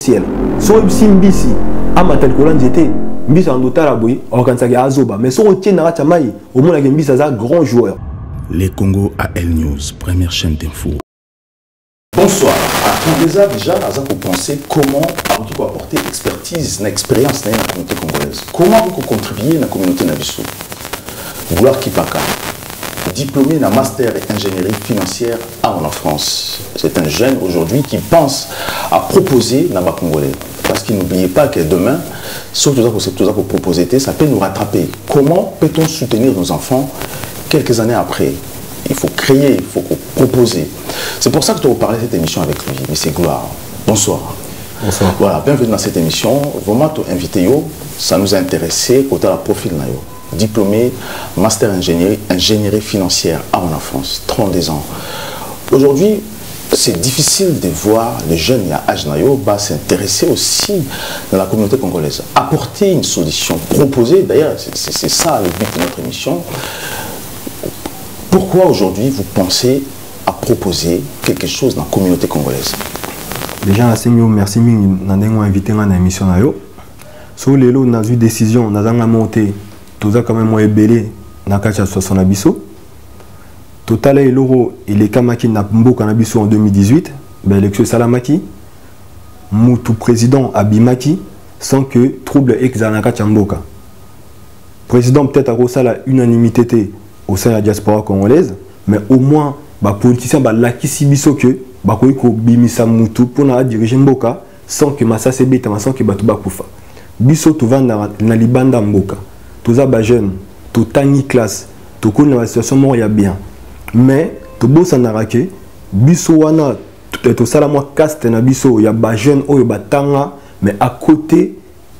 ciel. So mbisi amatal kolan j'étais mbisi en dotala boy organiser azoba mais so retient na chamai au moins la mbisi ça grand joueur. Les Congo AL News, première chaîne d'info. Bonsoir. On déjà pour penser comment vous apporter expertise, expérience dans la communauté congolaise. Comment vous contribuer dans la communauté Nabiso. Gloire Kipaka, diplômé d'un master et ingénierie financière en France. C'est un jeune aujourd'hui qui pense à proposer dans la Congolais. Parce qu'il n'oubliez pas que demain, sauf tout ça pour proposer, ça peut nous rattraper. Comment peut-on soutenir nos enfants quelques années après? Il faut créer, il faut proposer. C'est pour ça que je vais parler de cette émission avec lui, M. Gloire. Bonsoir. Bonsoir. Voilà, bienvenue dans cette émission. Vraiment, tu invité, ça nous a intéressé, côté la profil. Diplômé, master ingénierie financière en France, 32 ans. Aujourd'hui, c'est difficile de voir les jeunes à âge s'intéresser aussi dans la communauté congolaise. Apporter une solution, proposer, d'ailleurs, c'est ça le but de notre émission. Pourquoi aujourd'hui vous pensez à proposer quelque chose dans la communauté congolaise? Déjà, merci d'avoir invité dans l'émission. Sur les lots, on a eu décision, on a monté, tout a quand même ébélé dans le 60 abisso. Total et l'euro, il est kamaki na mboka na biso en 2018, l'élection Salamaki, Moutou président Abimaki, sans que trouble exanaka chamboka. Président peut-être à cause la unanimité au sein de la diaspora congolaise, mais au moins, les politiciens lakisi biso que bakoiko bimisa mutu pour diriger mboka sans que massa sebeta sans que batu bakufa. Biso to vanda na libanda mboka. Toza ba jeune, to tangi classe, to connait la situation mort ya bien. Mais to bossa na rake, biso wana to sala moi caste na biso ya ba jeune oyo batanga mais à côté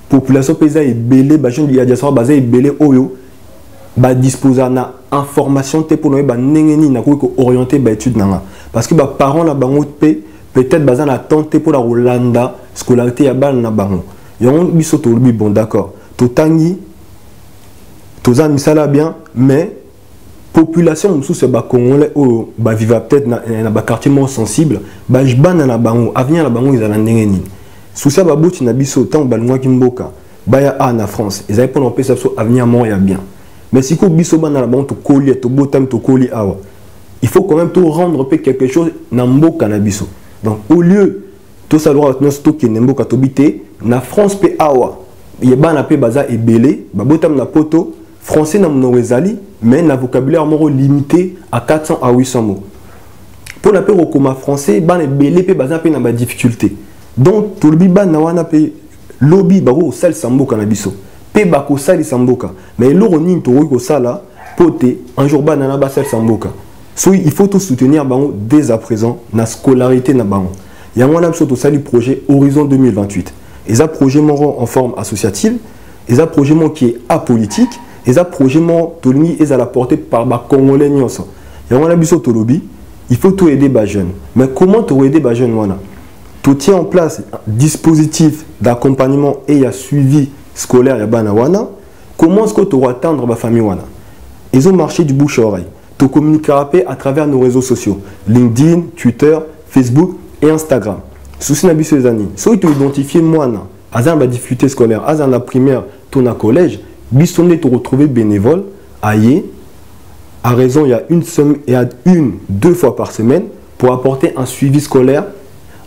population pesa est belé ba jeune ya diaspora bazé belé oyo ba disposer na information te pour nous ba nengeni na ko orienter ba étude nanga parce que ba parents na bango peut-être bazan attente pour la Rolanda scolarité ya bal na bango yon biso to lubi bon d'accord to tangi to za misala bien mais population sous ce ba congolais o ba viva peut-être na ba quartier moins sensible ba jbana na bango avenir na bango izala nengeni sous ça ba boti na biso tant ba lwa kimboka ba ya a na France ils avaient pour empêcher ça avenir moins ya bien. Mais si vous il faut quand même tout rendre quelque chose dans cannabis. Donc au lieu tout ça doit nous stocker na France pe awa il y a ban pe baza et belé babotam na poto français na mnowezali mais na vocabulaire moro limité à 400 à 800 mots. Pour la pe comme français ban et belé pe baza pe na ba difficulté. Donc tout le biban na wana pe lobby baro sel sambo cannabis. Bako sali samboka mais l'oroni to sala poté un jour banana basel samboka so il faut tout soutenir bango dès à présent na scolarité na bango ya mwana biso to sali projet Horizon 2028 et ça projet moro en forme associative et ça projet mon qui est apolitique et ça projet mon tolni et à la portée par ba congolais nyonso ya mwana biso to lobby il faut tout aider ba jeunes mais comment to aider ba jeunes wana tout tient en place dispositif d'accompagnement et à suivi scolaire ya bana wana comment est-ce que tu vas atteindre ma famille wana ils ont marché du bouche à oreille tu communiqueras à travers nos réseaux sociaux LinkedIn, Twitter, Facebook et Instagram souci na biso les années so tu identifier moi na azan ba difficulté scolaire azan la primaire ton à collège bisonné te retrouver bénévole aillé à raison il y a deux fois par semaine pour apporter un suivi scolaire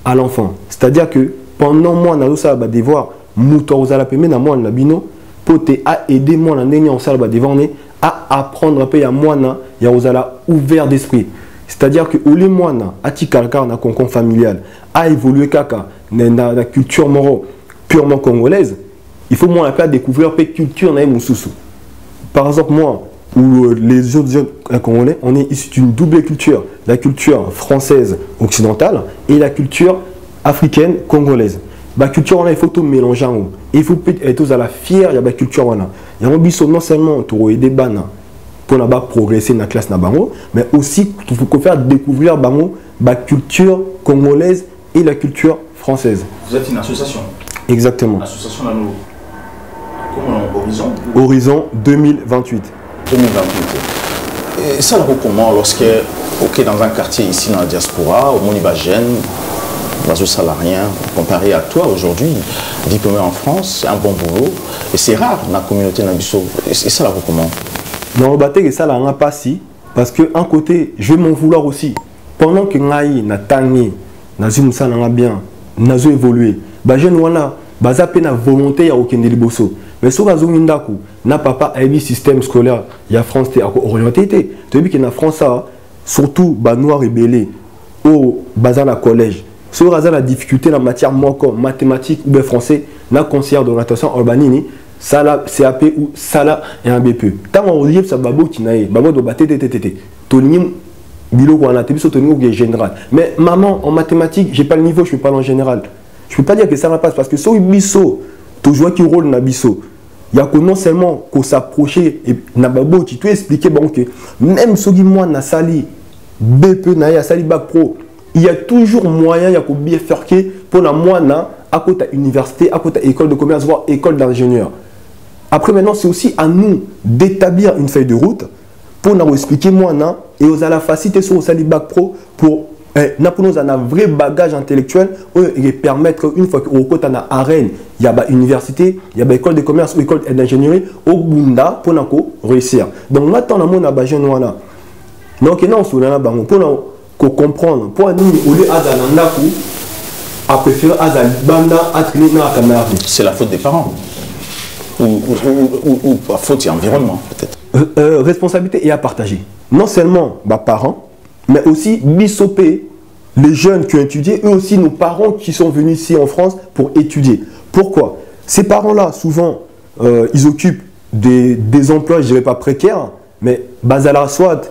à l'enfant c'est-à-dire que pendant moi na ça ba devoir mouton aux alapemé na moi na bino poté a aider moi na ndenge en salle ba devant à apprendre un peu à moi na ya aux ala ouvert d'esprit c'est-à-dire que au les moi na atikalka na concon familial a évolué kaka na la culture moro purement congolaise il faut moi la découvrir peu culture na mususu par exemple moi ou les autres jeunes congolais on est issus d'une double culture la culture française occidentale et la culture africaine congolaise. La culture, il faut tout mélanger. Il faut être à la fière de la culture. Il y a non seulement pour aider pour progresser dans la classe, mais aussi pour faire découvrir la culture congolaise et la culture française. Vous êtes une association? Exactement. Association comment Horizon? Horizon 2028. 2028. Et ça, comment lorsque, ok, dans un quartier ici dans la diaspora, au Moniba jeune, ça n'a rien comparé à toi aujourd'hui, diplômé en France, un bon boulot, et c'est rare dans la communauté Nabiso. Et ça là, comment? Non, que ça là, pas si, parce que un côté, je vais m'en vouloir aussi. Pendant que Ngaï n'a tangé, n'a ça n'a bien, n'a évolué, jeune wana, zappé na volonté à aucun déliboso. Mais si on n'a papa a un système scolaire, il y a France qui est orienté. Tu vois que dans France, surtout noir et belé, au bazar la collège, si on a la difficulté en matière mathématiques ou français, na conseillère d'orientation urbanine, ça là CAP ou ça là et un BP. Tant on dit ça babo qui naïe, babo doit battre tétété. Tony bilo qu'on a tébi sur Tony qui est général. Mais maman en mathématiques, j'ai pas le niveau, je peux pas en général. Je peux pas dire que ça va pas parce que si on biso tu joues qui rôle na biso. Il y a que non seulement qu'on s'approcher et na babo tu peux expliquer bon que même ceux qui moi na sali BP na ya sali bac pro, il y a toujours moyen il y a que bien faire que pour la moi na à côté université, à côté école de commerce voire école d'ingénieur. Après maintenant c'est aussi à nous d'établir une feuille de route pour nous expliquer moi na et aux à la facilité sur sali bac pro pour nous avons un vrai bagage intellectuel et permettre qu'une fois qu'au côté de l'arène, il y a une université, il y a une école de commerce ou une école d'ingénierie au Bunda pour nous réussir. Donc maintenant, nous avons besoin de nous. Donc nous avons pour nous comprendre, pour nous, au lieu de préférer c'est la faute des parents ou la faute de l'environnement peut-être. Responsabilité est à partager. Non seulement les parents, mais aussi bisopé, les jeunes qui ont étudié, eux aussi nos parents qui sont venus ici en France pour étudier. Pourquoi? Ces parents-là, souvent, ils occupent des emplois, je dirais pas précaires, mais basala soit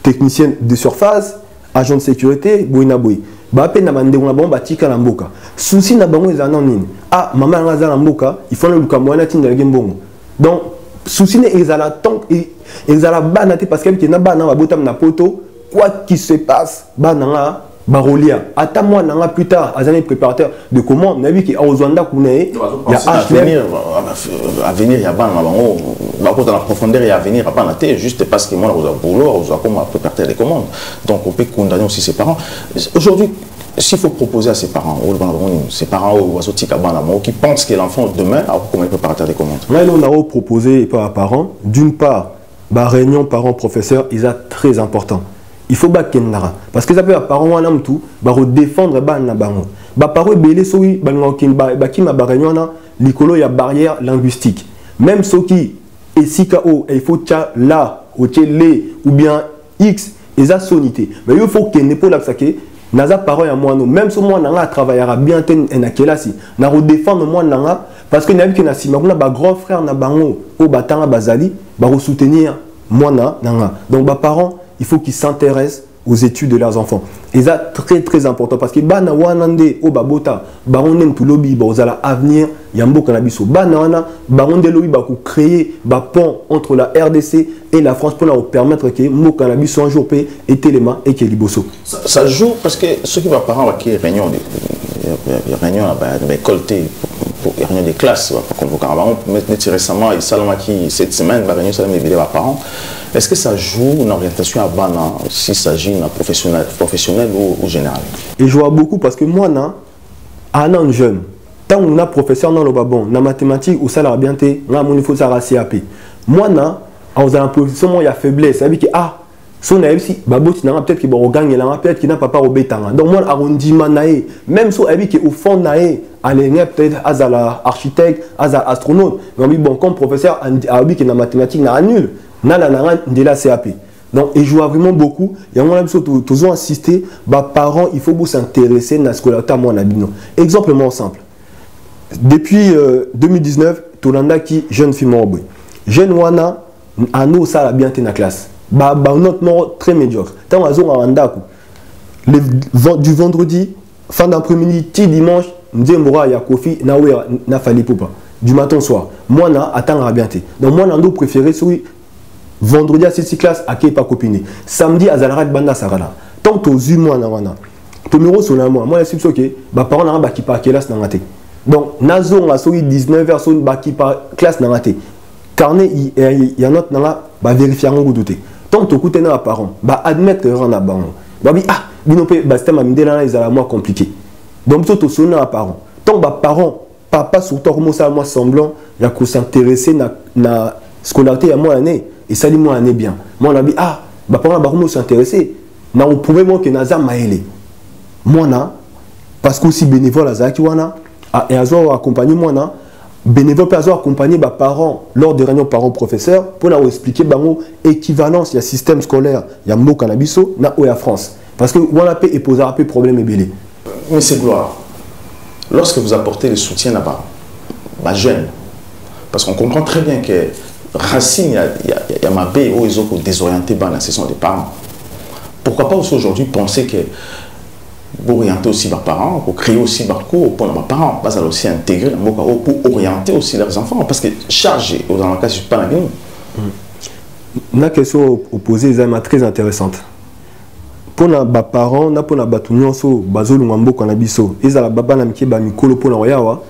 technicien de surface, agent de sécurité, boinaboui. Bape na bande on bon batika la mboka. Souci na bango ezana nini? Ah, maman ngaza la mboka, il faut le kamwana tinda ngembongo. Donc souci ne ezala tant ezala banate parce que na bana ba botam na poto. Quoi qu'il se passe, bananga barolia. Attends moi nanga plus tard, à un préparateur de commande, n'a vu qu'il y a Ozwanda Kouné, il y a à venir il y a ban dans la profondeur et à venir à banaté juste parce que moi on a boulot, on a comme préparateur des commandes. Donc on peut condamner aussi ses parents. Aujourd'hui, s'il faut proposer à ses parents qui pensent que l'enfant demain a comme préparateur des commandes. Là on a proposé par parents, d'une part, la réunion parents-professeurs, ils sont très important. Il faut que parce que ça peut parents wana tout ba défendre ba na bango ba parents belé soyi ba ba ki ma ba réunion likolo ya barrière linguistique même ceux qui et si ko il faut tcha là ou télé ou bien x et ça sonité mais il faut que ne pas la saké naza parents ya moi même si moi nanga travaillera bien na kelasi na défendre moi nanga parce que na bi na sima kuna ba grand frère na bango o batanga bazali ba soutenir moi nanga donc ba parents il faut qu'ils s'intéressent aux études de leurs enfants. Et ça très très important parce que bana wanande o babota baronen tout lobby bozala avenir yambo kanabiso bana wana baronde lobby ba ko créer ba pont entre la RDC et la France pour leur permettre que mo kanabiso un jour paye et téléma et que liboso. Ça joue parce que ceux qui va parents qui réunion l'école réunion des classes récemment et Salamaki cette semaine réunion Salamaki vidéo à parents. Est-ce que ça joue une orientation à Bana s'il s'agit d'un professionnel ou général? Et je vois beaucoup parce que moi, un jeune, tant on a professeur dans le babon, dans mathématiques ou ça l'a bien été, on a mon niveau ça CAP. Moi, on a un professeur, il y a faiblesse. Ça veut dire que, si on a aussi, peut-être qu'il va gagner, peut-être qu'il n'a pas au bétanga. Donc, moi, arrondissement, même si on a au fond, peut-être à l'architecte, à l'astronaute, mais bon, comme professeur, a dit que la mathématique n'a nul. De la CAP. Donc, et je vois vraiment beaucoup. Et on a toujours insisté, parents, il faut s'intéresser à la scolarité. Exemple simple. Depuis 2019, Tolanda qui jeune fille morbe. Jeune wana, à nous, ça a bien été dans la classe. Notre mort très médiocre. Tant on a du vendredi, fin d'après-midi, dimanche, il y a Kofi, na fali poupa. Du matin au soir. Moi, attends à bien été. Donc, moi, on a préféré vendredi à cette classe à qui pas copiné samedi à Zalarat Banda Sarala tant aux yeux moi na numéro sur la moi je suis sûr que bah parents na ba qui pas classe na raté donc nazo on a 19h sur ba qui pas classe na raté carnet il y a notre na ba vérifier en douter tant au côté na parents ba admettre que on a ban ba bi binope ba système amindé là ils a moi compliqué donc tout son à parents tant que parents papa surtout commence à moi semblant il y a qu'on s'intéresser na scolarité à moi année et ça dit moi année bien moi on a dit ah parents ba commence s'intéresser na on pouvait moi que naza maele moi na parce que aussi bénévole à zaki wana et azo accompagner moi na bénévole peut accompagner les parents lors des réunions parents-professeurs pour leur expliquer l'équivalence, il y a système scolaire, il y a mot cannabiso, na ou France. Parce que on a et poser un peu problème et belé. Mais c'est gloire. Lorsque vous apportez le soutien là-bas, jeunes, parce qu'on comprend très bien que Racine, il y a ma paix où ils ont désorienté dans la session des parents. Pourquoi pas aussi aujourd'hui penser que pour orienter aussi leurs parents, pour créer aussi leur cours pour leurs parents, pas aussi intégrer pour orienter aussi leurs enfants, parce que charger aux enfants, c'est pas la vie. Une question opposée est très intéressante. Pour les parents, pour les parents, bazolu ngambo kanabiso, ils ala baba na miki ba mikolo pour na yawa,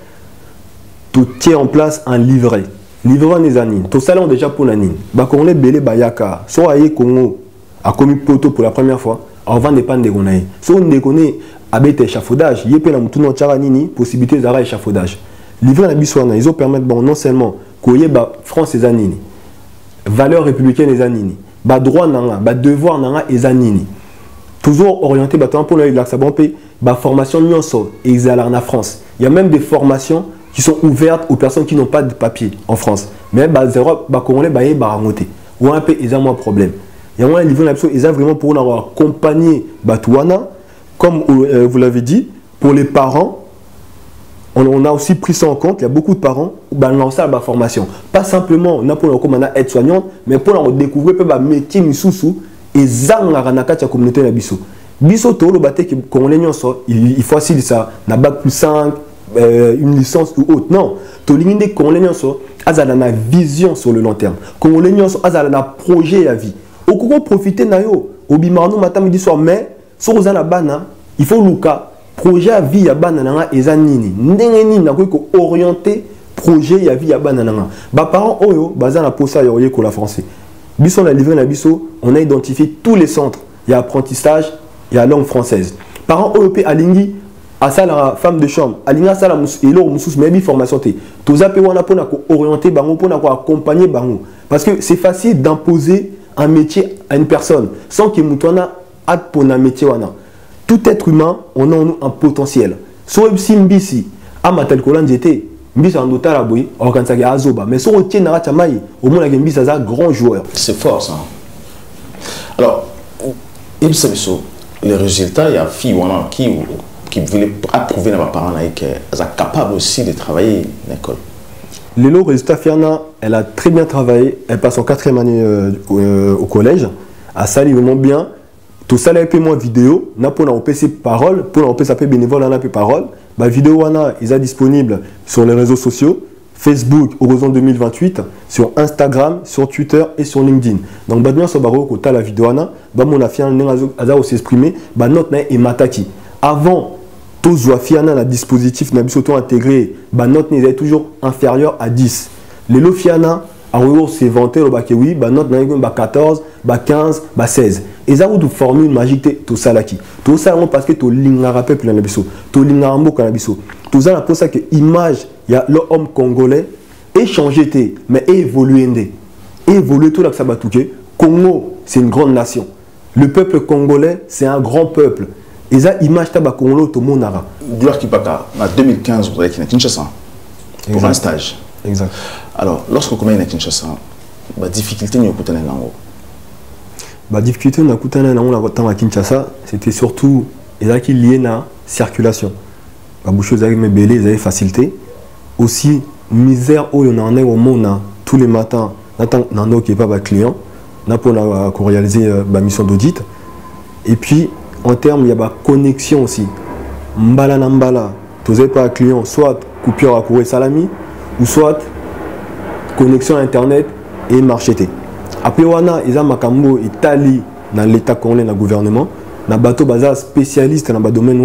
tout tient en place un livret. Livret les années. Tout ça là déjà pour l'année. Ba qu'on est belé bayaka, soit aye Congo a commis poto pour la première fois. Avant de pas déconner. Si on déconne avec échafaudage, il y a plein de tout nini possibilité d'arrêt échafaudage. Livrer la bisouana, ils ont permis non seulement qu'il y ait France et Zanini, valeurs républicaines et Zanini, droit nanga, devoir nanga et Zanini. Toujours orienté pour la formation nyonso et en France. Il y a même des formations qui sont ouvertes aux personnes qui n'ont pas de papier en France. Mais zéro congolais monter. Ou un peu ils ont moins problème. Il y a un livre ils ont vraiment pour accompagner Batouana, comme vous l'avez dit, pour les parents. On a aussi pris ça en compte. Il y a beaucoup de parents qui ont lancé la formation. Pas simplement pour être soignante, mais pour découvrir le métier et zanga na kati ya communauté na biso. Biso to lo baté que congolais nyonso il facile ça na bac plus 5 une licence ou autre. Non, to linginde congolais nyonso azala na vision sur le long terme. Congolais nyonso azala na projet à vie. Au courant profiter na yo obimarno matin midi soir mais so ozala bana il faut luka projet à vie ya bana nanga ezanini ndenge nini na ko orienter projet ya vie ya bana nanga. Ba parents oyo bazana posa yo yeko la français. Biso la livré na biso, on a identifié tous les centres. Il y a apprentissage, il y a langue française. Parents OEP alingi à ça la femme de chambre, alingi à ça la et l'or musus mais formation té. Tous appels wana pour na orienter bango pour na accompagner bango parce que c'est facile d'imposer un métier à une personne sans que mutwana a pour un métier wana. Tout être humain, on a en nous un potentiel. So mbisi amatel kolan j'étais Mbisa Andota Boy, organise Azoba. Mais si on tient à Chamaï, au moins la Mbisa est un grand joueur. C'est fort ça. Alors, il sait les résultats, il y a fille qui voulait approuver à mes parents qu'elle est capable aussi de travailler à l'école. Lélo, résultat Fiana, elle a très bien travaillé. Elle passe en 4e année au collège. À ça, il vraiment bien. Tout ça, là, moins vidéo. N'a pas on PC parole, pour on PC bénévole, on a peu parole. La vidéo ils sont disponible sur les réseaux sociaux, Facebook Horizon 2028, sur Instagram, sur Twitter et sur LinkedIn. Donc maintenant sur baro côté la vidéo mon affian aza aussi exprimé note na et mataki. Avant tout zoafiana la dispositif na biso intégré note n'est toujours inférieur à 10. Les lofiana a c'est vanté le bac oui note na 14, 15, 16. Et ça, vous formule magique, tout ça là qui. Tout ça, parce que tu as rappel pour l'anabiso. Tu as un mot canabiso. Tout ça, pour ça que l'image, il y a l'homme congolais, est changé, mais est évolué. Évolué tout là que ça va toucher. Congo, c'est une grande nation. Le peuple congolais, c'est un grand peuple. Et ça, l'image, tu as Congolo, tout le monde a. Gloire Kipaka, en 2015, vous avez été à Kinshasa pour un stage. Exact. Alors, lorsque vous commencez à Kinshasa, la difficulté, nous écoutons la difficulté à Kinshasa, c'était surtout lié à la circulation. La boucheuse avec mes bélés, ils avaient facilité. Aussi, misère où on en est au monde tous les matins, on n'a pas de clients, on a réalisé la mission d'audit. Et puis, en termes, il y a la connexion aussi. Mbala nambala, tu n'avais pas de client, soit coupure à courir salami, ou soit connexion Internet et marché. Après, ils ont Makambo, Italie, dans l'État congolais, dans le gouvernement, dans le bateau spécialiste dans le domaine,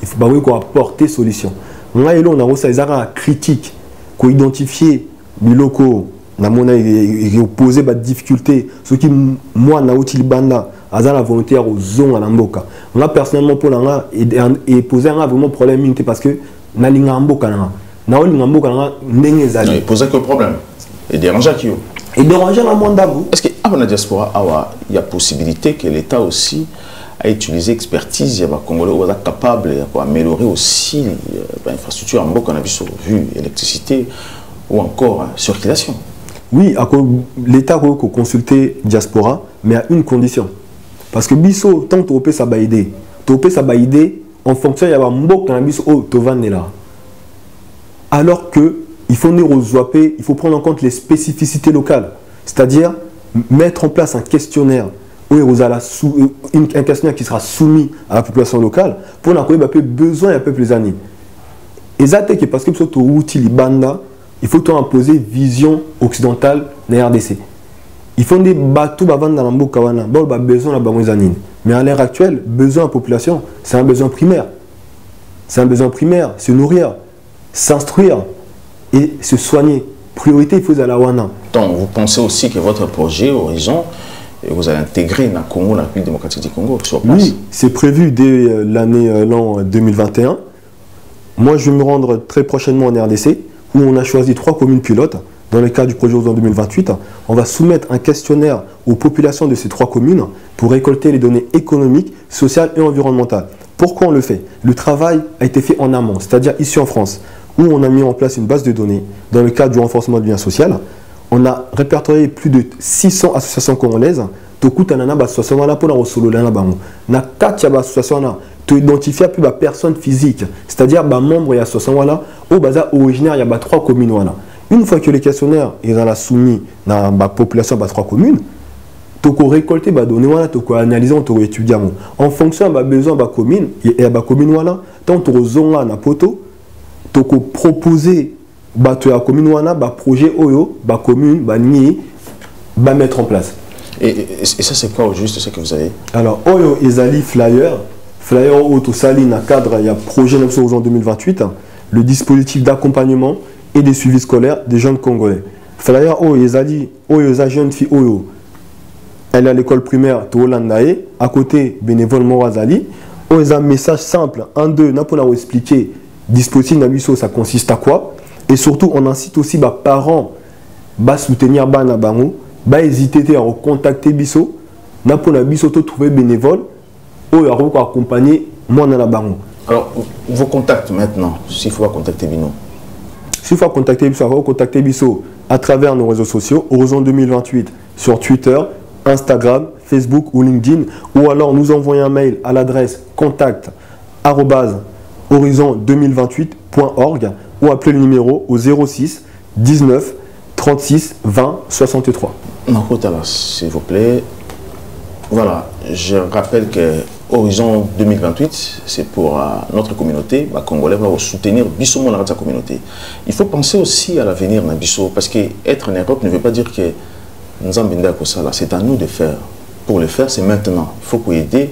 il faut apporter solution. On a une critique, qu'on identifie les locaux, on a posé des difficultés, ce qui, moi, a la volonté aux zones à l'amboka. Moi personnellement pour l'anga et poser un vraiment problème parce que na linga amboka na na linga amboka na ndenge zali. Il pose que problème. Et déranger qui yo. Et déranger la monde d'abou. Est-ce que avant la diaspora il y a possibilité que l'État aussi a utilisé expertise, il y a Congolais qui sont capables d'améliorer aussi l'infrastructure en Mboka vu électricité ou encore circulation. Oui, l'État a consulté diaspora, mais à une condition. Parce que biso, tant que tu ça va aider, en fonction il y a Mboka biso là. Alors que il faut il faut prendre en compte les spécificités locales, c'est-à-dire mettre en place un questionnaire. Oui, vous avez un questionnaire qui sera soumis à la population locale pour qu'on ait besoin d'un peuple les années. Et ça, c'est parce que il faut imposer vision occidentale de la RDC. Il faut des bateaux dans la Mbokawana, besoin de années. Mais à l'heure actuelle, besoin de la population, c'est un besoin primaire. C'est un besoin primaire, se nourrir, s'instruire et se soigner. Priorité, il faut aller à Wana. Donc, vous pensez aussi que votre projet Horizon, et vous allez intégrer le Congo, la République démocratique du Congo sur place? Oui, c'est prévu dès l'an 2021. Moi, je vais me rendre très prochainement en RDC, où on a choisi 3 communes pilotes. Dans le cadre du projet Horizon 2028, on va soumettre un questionnaire aux populations de ces 3 communes pour récolter les données économiques, sociales et environnementales. Pourquoi on le fait? Le travail a été fait en amont, c'est-à-dire ici en France, où on a mis en place une base de données dans le cadre du renforcement du lien social. On a répertorié plus de 600 associations congolaises. Na 4 associations tu identifies plus de personnes physiques, c'est-à-dire membres de l'association originaire il y a 3 communes. Une fois que le questionnaire est soumis à la population de 3 communes, tu peux récolter les données, tu peux analyser, tu peux étudier. En fonction des besoins de la commune, et de la commune, tant que tu as poto, tu peux proposer à la commune, projet oyo, la commune, mettre en place. Et ça, c'est quoi au juste ce que vous avez? Alors, oyo ezali flyer au tout sali dans le cadre, il y a projet Horizon 2028, le dispositif d'accompagnement et de suivi scolaire des jeunes Congolais. Flyer oyo ezali oyo za jeune fille oyo. Elle est à l'école primaire Tolandae, à côté bénévole Morazali. Oyo za message simple, 1, 2, n'a pas expliquer dispositif nabiso ça consiste à quoi. Et surtout, on incite aussi les parents à soutenir bana bango, à hésiter à contacter biso, n'a pas biso trouver bénévole ou à accompagner moi dans la bango. Alors, vos contacts maintenant, s'il faut contacter Bino. S'il faut contacter biso, contacter biso à travers nos réseaux sociaux, Horizon 2028 sur Twitter, Instagram, Facebook ou LinkedIn, ou alors nous envoyer un mail à l'adresse contact@horizon2028.org ou appeler le numéro au 06 19 36 20 63. S'il vous plaît. Voilà, je rappelle que Horizon 2028, c'est pour notre communauté, les Congolais vont soutenir Bisso dans sa communauté. Il faut penser aussi à l'avenir de Bisso, parce qu'être en Europe ne veut pas dire que nous avons besoin de ça. C'est à nous de faire. Pour le faire, c'est maintenant. Il faut qu'on aide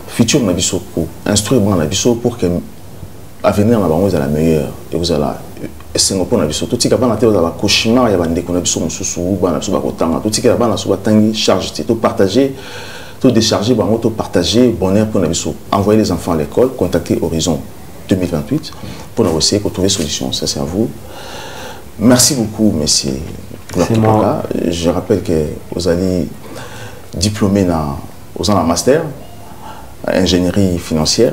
futur Bisso, pour instruire Bisso pour que l'avenir soit la meilleure. Et vous allez Singapour na biso tout tika bana te za cauchemar ya bande kona biso mususu bana biso ba kotanga tout tika bana so batangi charge tout partager tout décharger bango tout partager bonheur pour na biso envoyer les enfants à l'école contacter Horizon 2028 pour nous essayer de trouver solution. Ça c'est à vous. Merci beaucoup monsieur. Je rappelle que vous allez diplômé aux en master ingénierie financière.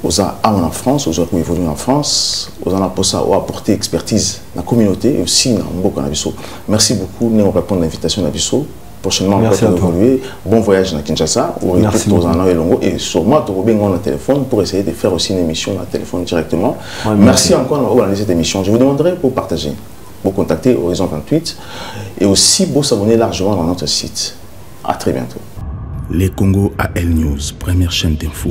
Aux en France, aux autres évoluent en France, aux en apporter expertise dans la communauté et aussi dans Mboka Nabiso. Merci beaucoup de nous répondre à l'invitation Nabiso. Prochainement, on va évoluer. Bon voyage à Kinshasa. Merci beaucoup. Et sûrement, tu vas un téléphone pour essayer de faire aussi une émission à téléphone directement. Ouais, merci encore d'avoir réalisé cette émission. Je vous demanderai pour partager, pour contacter Horizon 28 et aussi pour s'abonner largement dans notre site. À très bientôt. Les Congo AL News, première chaîne d'info.